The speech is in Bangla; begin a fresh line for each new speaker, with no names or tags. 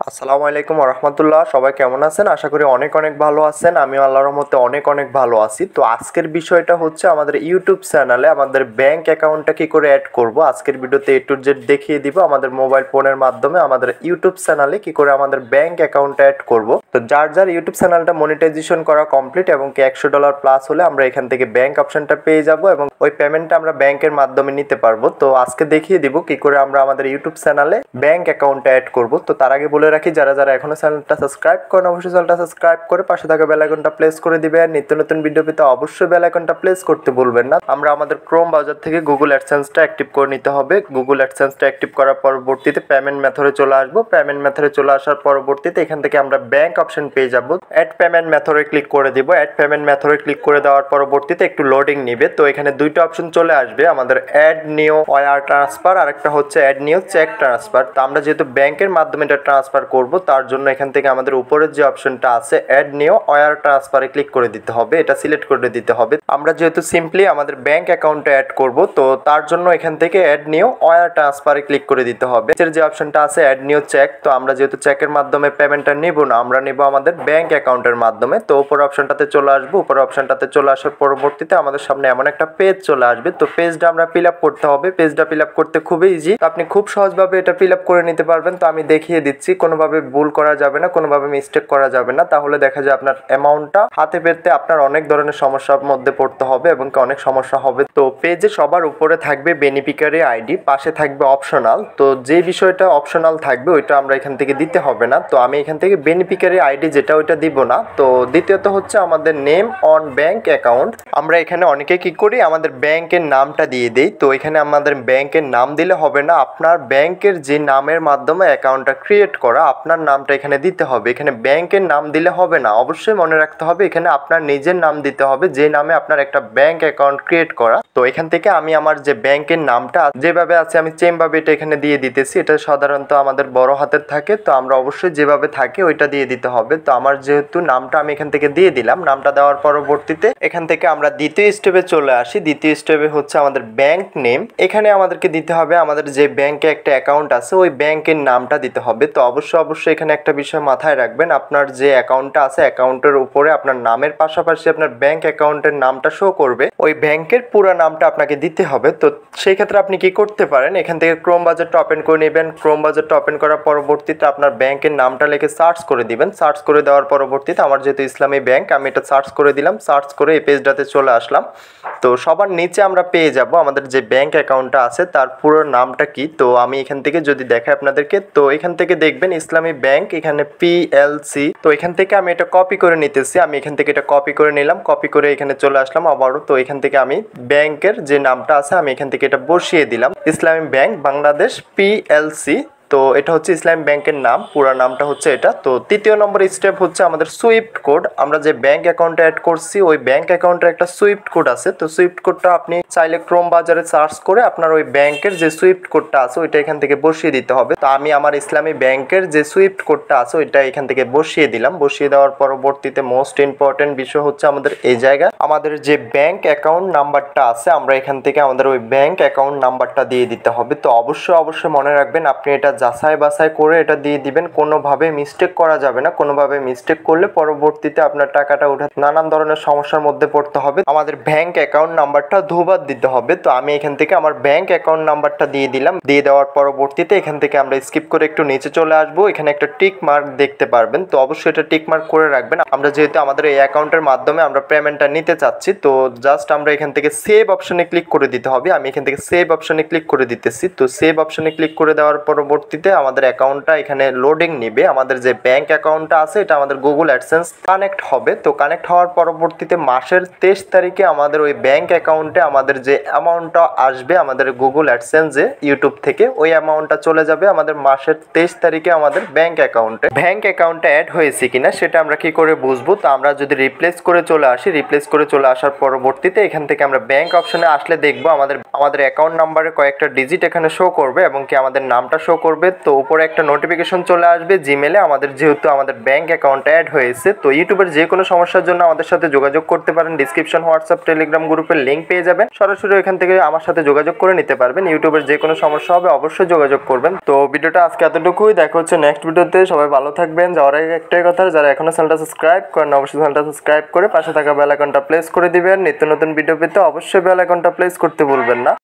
আসসালামু আলাইকুম ওয়া রাহমাতুল্লাহ। সবাই কেমন আছেন? আশা করি অনেক অনেক ভালো আছেন। আমিও আল্লাহর রহমতে অনেক অনেক ভালো আছি। তো আজকের বিষয়টা হচ্ছে আমাদের ইউটিউব চ্যানেলে আমাদের ব্যাংক অ্যাকাউন্টটা কি করে অ্যাড করব। আজকের ভিডিওতে A to Z দেখিয়ে দিব আমাদের মোবাইল ফোনের মাধ্যমে আমাদের ইউটিউব চ্যানেলে কি করে আমাদের ব্যাংক অ্যাকাউন্টটা অ্যাড করব। তো যার যার ইউটিউব চ্যানেলটা মনিটাইজেশন করা কমপ্লিট এবং কি $100 প্লাস হলে আমরা এখান থেকে ব্যাংক অপশনটা পেয়ে যাব এবং ওই পেমেন্টটা আমরা ব্যাংকের মাধ্যমে নিতে পারবো। তো আজকে দেখিয়ে দিব কি করে আমরা আমাদের ইউটিউব চ্যানেলে ব্যাংক অ্যাকাউন্টটা অ্যাড করব। তো তার আগে বলে রাখি, যারা যারা এখনো চ্যানেলটা সাবস্ক্রাইব করেন অবশ্যই চ্যানেলটা সাবস্ক্রাইব করে পাশে থাকা বেল আইকনটা প্রেস করে দিবেন। নিত্য নতুন ভিডিও পেতে অবশ্যই বেল আইকনটা প্রেস করতে ভুলবেন না। আমরা আমাদের ক্রোম ব্রাউজার থেকে গুগল অ্যাডসেন্সটা অ্যাক্টিভ করে নিতে হবে। গুগল অ্যাডসেন্সটা অ্যাক্টিভ করার পরবর্তীতে পেমেন্ট মেথডে চলে আসবো। পেমেন্ট মেথডে চলে আসার পরবর্তীতে এখান থেকে আমরা ব্যাংক অপশন পেয়ে যাব। অ্যাড পেমেন্ট মেথডে ক্লিক করে দিব। অ্যাড পেমেন্ট মেথডে ক্লিক করে দেওয়ার পরবর্তীতে একটু লোডিং নেবে। তো এখানে দুইটা অপশন চলে আসবে, আমাদের অ্যাড নিউ ওয়্যার ট্রান্সফার আর একটা হচ্ছে অ্যাড নিউ চেক ট্রান্সফার। তো আমরা যেহেতু ব্যাংকের মাধ্যমে এটা ট্রান্সফার করব, তার জন্য এখান থেকে আমাদের উপরের যে অপশনটা আছে অ্যাড নিউ ওয়্যার ট্রান্সফারে ক্লিক করে দিতে হবে। এটা সিলেক্ট করে দিতে হবে। আমরা যেহেতু সিম্পলি আমাদের ব্যাংক অ্যাকাউন্টে অ্যাড করব, তো তার জন্য এখান থেকে অ্যাড নিউ ওয়্যার ট্রান্সফারে ক্লিক করে দিতে হবে। এর যে অপশনটা আছে অ্যাড নিউ চেক, তো আমরা যেহেতু চেকের মাধ্যমে পেমেন্টটা নিব না, আমরা নিব আমাদের ব্যাংক অ্যাকাউন্টের মাধ্যমে। তো উপর অপশনটাতে চলে আসবো। উপর অপশনটাতে চলে আসার পরবর্তীতে আমাদের সামনে এমন একটা পেজ চলে আসবে। তো পেজটা আমরা ফিল আপ করতে হবে। পেজটা ফিল আপ করতে খুবই ইজি, আপনি খুব সহজভাবে এটা ফিল আপ করে নিতে পারবেন। তো আমি দেখিয়ে দিচ্ছি, কোনোভাবে ভুল করা যাবে না, কোনোভাবে মিস্টেক করা যাবে না, তাহলে দেখা যায় আপনার অ্যামাউন্টটা হাতে পেতে আপনার অনেক ধরনের সমস্যার মধ্যে পড়তে হবে এবং অনেক সমস্যা হবে। তো পেজে সবার উপরে থাকবে বেনিফিশিয়ারি আইডি, পাশে থাকবে অপশনাল। তো যে বিষয়টা অপশনাল থাকবে ওইটা আমরা এখান থেকে দিতে হবে না। তো আমি এখান থেকে বেনিফিশিয়ারি আইডি যেটা ওইটা দিব না। তো দ্বিতীয়ত হচ্ছে আমাদের নেম অন ব্যাংক অ্যাকাউন্ট। আমরা এখানে অনেকে কি করি, আমাদের ব্যাংকের নামটা দিয়ে দেই। তো এখানে আমাদের ব্যাংকের নাম দিলে হবে না, আপনার ব্যাংকের যে নামের মাধ্যমে অ্যাকাউন্টটা ক্রিয়েট করা আপনার নামটা এখানে দিতে হবে। এখানে ব্যাংকের নাম দিলে হবে না, অবশ্যই মনে রাখতে হবে এখানে আপনার নিজের নাম দিতে হবে, যে নামে আপনার একটা ব্যাংক অ্যাকাউন্ট ক্রিয়েট করা। তো এখান থেকে আমি আমার যে ব্যাংকের নামটা যেভাবে আছে আমি সেমভাবে এটা এখানে দিয়ে দিতেছি। এটা সাধারণত আমাদের বড় হাতের থাকে, তো আমরা অবশ্যই যেভাবে থাকে ওইটা দিয়ে দিতে হবে। তো আমার যেহেতু নামটা আমি এখান থেকে দিয়ে দিলাম, নামটা দেওয়ার পরবর্তীতে এখান থেকে আমরা দ্বিতীয় স্টেপে চলে আসি। দ্বিতীয় স্টেপে হচ্ছে আমাদের ব্যাংক নেম। এখানে আমাদেরকে দিতে হবে আমাদের যে ব্যাংকে একটা অ্যাকাউন্ট আছে ওই ব্যাংকের নামটা দিতে হবে। তো অবশ্যই এখানে একটা বিষয় মাথায় রাখবেন, আপনার যে অ্যাকাউন্টটা আছে অ্যাকাউন্টের উপরে আপনার নামের পাশাপাশি আপনার ব্যাংক অ্যাকাউন্টের নামটা শো করবে, ওই ব্যাংকের পুরো নামটা আপনাকে দিতে হবে। তো সেই ক্ষেত্রে আপনি কি করতে পারেন, এখান থেকে ক্রোম ব্রাউজারটা ওপেন করে নেবেন। ক্রোম ব্রাউজারটা ওপেন করার পরবর্তীতে আপনার ব্যাংকের নামটা লিখে সার্চ করে দিবেন। সার্চ করে দেওয়ার পরবর্তীতে আমার যেহেতু ইসলামী ব্যাংক আমি এটা সার্চ করে দিলাম। সার্চ করে এই পেজটাতে চলে আসলাম। তো সবার নিচে আমরা পেয়ে যাব আমাদের যে ব্যাংক অ্যাকাউন্টটা আছে তার পুরো নামটা কি। তো আমি এখান থেকে যদি দেখাই আপনাদেরকে, তো এখান থেকে দেখবেন ইসলামী ব্যাংক, এখানে PLC। তো এখান থেকে আমি এটা কপি করে নিতেছি। আমি এখান থেকে এটা কপি করে নিলাম, কপি করে এখানে চলে আসলাম আবারও। তো এখান থেকে আমি ব্যাংকের যে নামটা আছে আমি এখান থেকে এটা বসিয়ে দিলাম, ইসলামী ব্যাংক বাংলাদেশ PLC। তো এটা হচ্ছে ইসলামী ব্যাংকের নাম, পুরো নামটা হচ্ছে এটা। তো তৃতীয় নম্বর স্টেপ হচ্ছে আমাদের সুইফট কোড। আমরা যে ব্যাংক অ্যাকাউন্টে অ্যাড করছি ওই ব্যাংক অ্যাকাউন্টের একটা সুইফট কোড আছে। তো সুইফট কোডটা আপনি চাইলে ক্রোম ব্রাউজারে সার্চ করে আপনার ওই ব্যাংকের যে সুইফট কোডটা আছে ওইটা এখান থেকে বসিয়ে দিতে হবে। তো আমি আমার ইসলামী ব্যাংকের যে সুইফট কোডটা আছে ওইটা এখান থেকে বসিয়ে দিলাম। বসিয়ে দেওয়ার পরবর্তীতে মোস্ট ইম্পর্টেন্ট বিষয় হচ্ছে আমাদের এই জায়গায় আমাদের যে ব্যাংক অ্যাকাউন্ট নাম্বারটা আছে আমরা এখান থেকে আমাদের ওই ব্যাংক অ্যাকাউন্ট নাম্বারটা দিয়ে দিতে হবে। তো অবশ্যই মনে রাখবেন আপনি এটা যাচাই বাছাই করে এটা দিয়ে দিবেন, কোনোভাবে মিস্টেক করা যাবে না। কোনোভাবে মিস্টেক করলে পরবর্তীতে আপনার টাকাটা উঠাতে নানান ধরনের সমস্যার মধ্যে পড়তে হবে। আমাদের ব্যাংক অ্যাকাউন্ট নাম্বারটা দুবার দিতে হবে। তো আমি এখান থেকে আমার ব্যাংক অ্যাকাউন্ট নাম্বারটা দিয়ে দিলাম। দিয়ে দেওয়ার পরবর্তীতে এখান থেকে আমরা স্কিপ করে একটু নিচে চলে আসবো। এখানে একটা টিক মার্ক দেখতে পারবেন, তো অবশ্যই এটা টিক মার্ক করে রাখবেন। আমরা যেহেতু আমাদের এই অ্যাকাউন্টের মাধ্যমে আমরা পেমেন্টটা নিতে চাচ্ছি, তো জাস্ট আমরা এখান থেকে সেভ অপশনে ক্লিক করে দিতে হবে। আমি এখান থেকে সেভ অপশনে ক্লিক করে দিতেছি। তো সেভ অপশনে ক্লিক করে দেওয়ার পরবর্তীতে আমাদের অ্যাকাউন্টটা এখানে লোডিং নেবে। আমাদের যে ব্যাংক অ্যাকাউন্টটা আছে এটা আমাদের গুগল অ্যাডসেন্স কানেক্ট হবে। তো কানেক্ট হওয়ার পরবর্তীতে মাসের 23 তারিখে আমাদের ওই ব্যাংক অ্যাকাউন্টে আমাদের যে অ্যামাউন্টটা আসবে আমাদের গুগল অ্যাডসেন্সে ইউটিউব থেকে, ওই অ্যামাউন্টটা চলে যাবে আমাদের মাসের 23 তারিখে আমাদের ব্যাংক অ্যাকাউন্টে। ব্যাংক অ্যাকাউন্টে অ্যাড হয়েছে কিনা সেটা আমরা কি করে বুঝবো, তো আমরা যদি রিপ্লেস করে চলে আসি, রিপ্লেস করে চলে আসার পরবর্তীতে এখান থেকে আমরা ব্যাংক অপশনে আসলে দেখবো আমাদের অ্যাকাউন্ট নাম্বারে কয়েকটা ডিজিট এখানে শো করবে এবং কি আমাদের নামটা শো করবে করবে তো উপরে একটা নোটিফিকেশন চলে আসবে জিমেলে, আমাদের যেহেতু আমাদের ব্যাংক অ্যাকাউন্ট অ্যাড হয়েছে। তো ইউটিউবের যে কোনো সমস্যার জন্য আমাদের সাথে যোগাযোগ করতে পারেন, ডিসক্রিপশন হোয়াটসঅ্যাপ টেলিগ্রাম গ্রুপের লিঙ্ক পেয়ে যাবেন, সরাসরি এখান থেকে আমার সাথে যোগাযোগ করে নিতে পারবেন। ইউটিউবের যে কোনো সমস্যা হবে অবশ্যই যোগাযোগ করবেন। তো ভিডিওটা আজকে এতটুকুই, দেখা হচ্ছে নেক্সট ভিডিওতে। সবাই ভালো থাকবেন। যাওয়ার আগে একটাই কথা, যারা এখনো চ্যানেলটা সাবস্ক্রাইব করেন অবশ্যই চ্যানেলটা সাবস্ক্রাইব করে পাশে থাকা বেল আইকনটা প্রেস করে দিবেন। নিত্য নতুন ভিডিও পেতে অবশ্যই বেল আইকনটা প্রেস করতে ভুলবেন না।